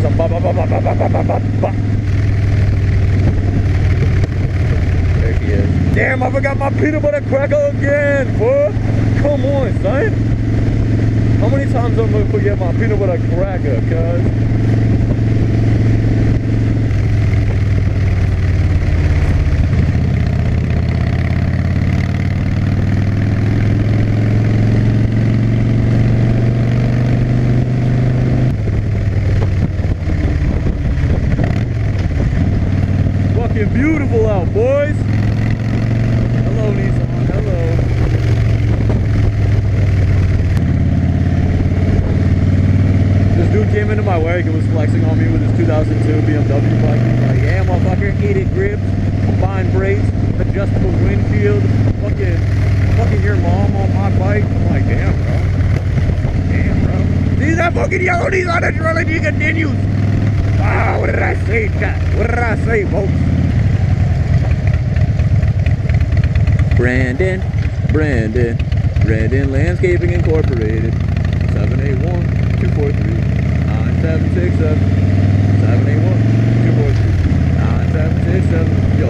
some bop, bop, bop, bop, bop, bop, bop, bop, bop. There he is. Damn, I forgot my peanut butter cracker again, fuck. Come on, son. How many times I'm gonna forget my peanut butter cracker, cuz? Beautiful out, boys. Hello, Nissan. Hello. This dude came into my wake and was flexing on me with his 2002 BMW bike. He's like, yeah, motherfucker, heated grips, combined brakes, adjustable windshield, fucking your mom on my bike. I'm like, damn, bro. Damn, bro. See that fucking yellow Nissan that's rolling, he continues. Ah, what did I say, chat? What did I say, folks? Brandon Landscaping Incorporated, 781-243-9767, 781-243-9767. Yo,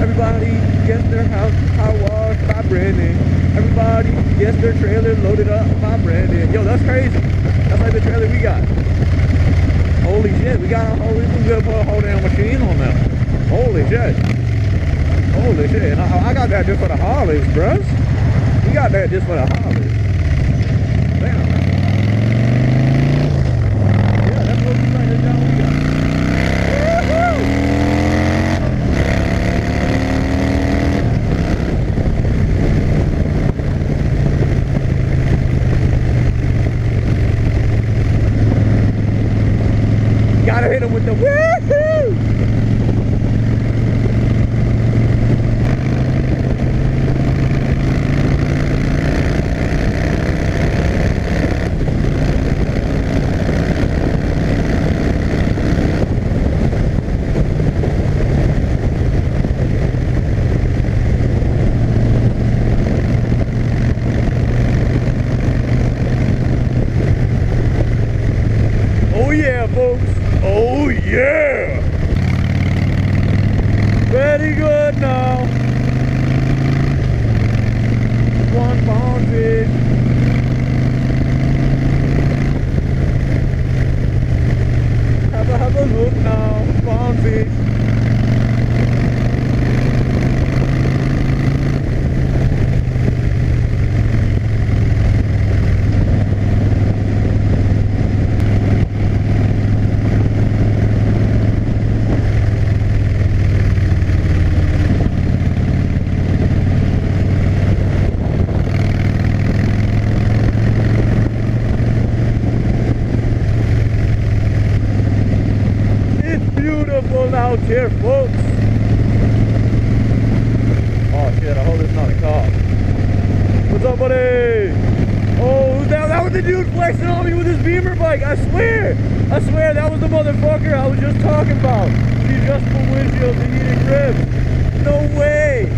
everybody gets their house car washed by Brandon. Everybody gets their trailer loaded up by Brandon. Yo, that's crazy. That's like the trailer we got. Holy shit, we got a whole, we could put a whole damn machine on that. Holy shit. Holy shit, and I got that just for the Harleys, bruh. We got that just for the Harleys. Damn. Yeah, that's what we like, that's all we got. Woohoo! Gotta hit him with the woohoo! Oh yeah, folks. Oh yeah. Very good now. One pound fish. Have a look now. Pound fish. Out here, folks. Oh shit, I hope it's not a cop. What's up, buddy? Oh, that was the dude flexing on me with his Beamer bike. I swear that was the motherfucker I was just talking about. The adjustable windshield, the heated grips. No way.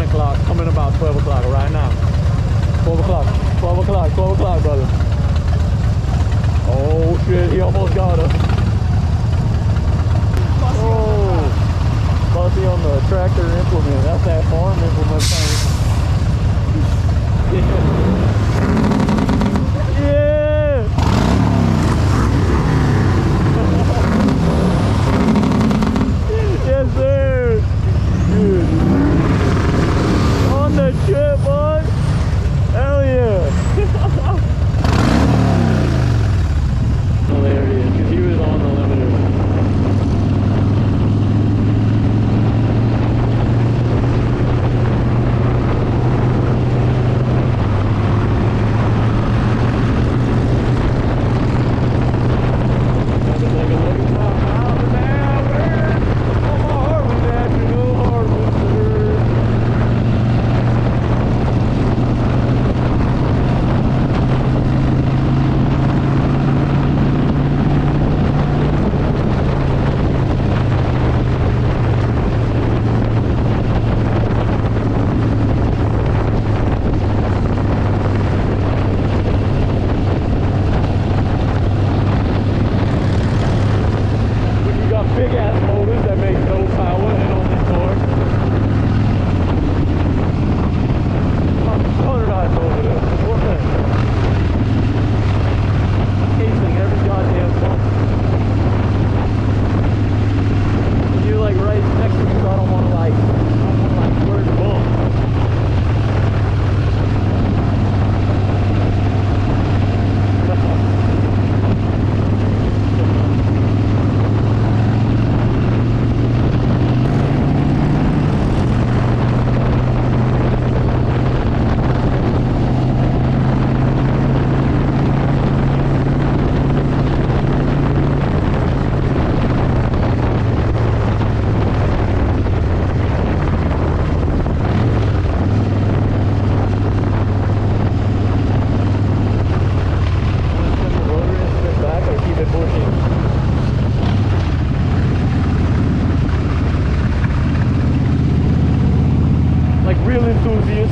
o'clock, coming about 12 o'clock right now. 12 o'clock, 12 o'clock, 12 o'clock, brother. Oh shit, he almost got us. Oh, Bussy on the tractor implement. That's that farm implement thing. Yeah. Yes, sir. Dude. On the trip, boy. Hell yeah. Hilarious, because he was on the limiter.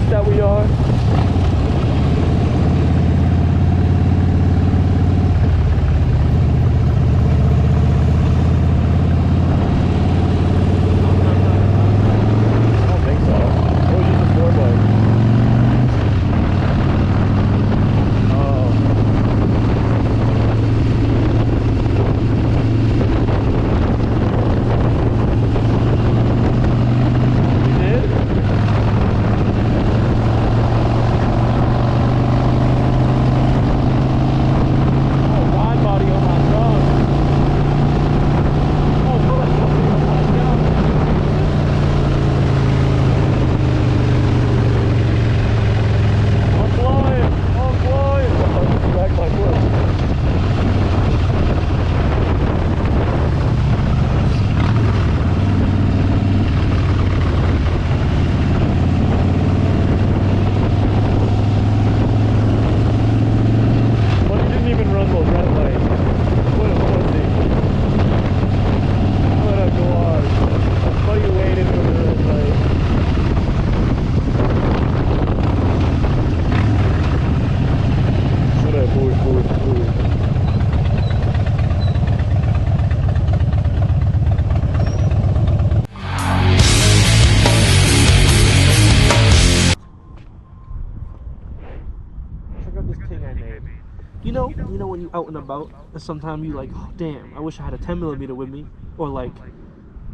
That we are. You know when you out and about, and sometimes you like, oh damn, I wish I had a 10mm with me, or like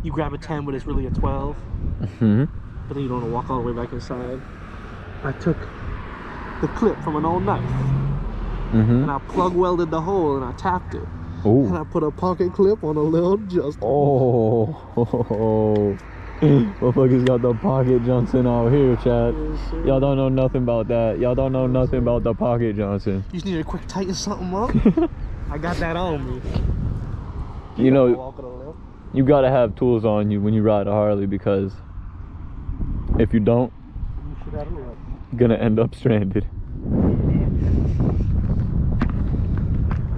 you grab a 10 but it's really a 12, but then you don't want to walk all the way back inside. I took the clip from an old knife, and I plug welded the hole and I tapped it, and I put a pocket clip on a little adjuster. Oh. Motherfuckers got the pocket Johnson out here, chat. Y'all don't know nothing about that. Y'all don't know nothing about the pocket Johnson. You just need to quick tighten something up. I got that on me. You know, you gotta have tools on you when you ride a Harley, because if you don't, you're gonna end up stranded.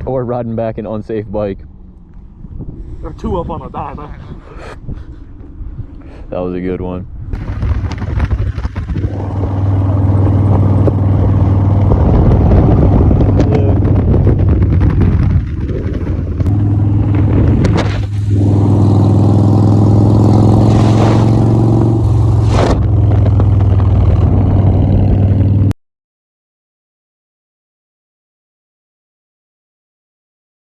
Or riding back an unsafe bike. Or two up on a Dyna. That was a good one.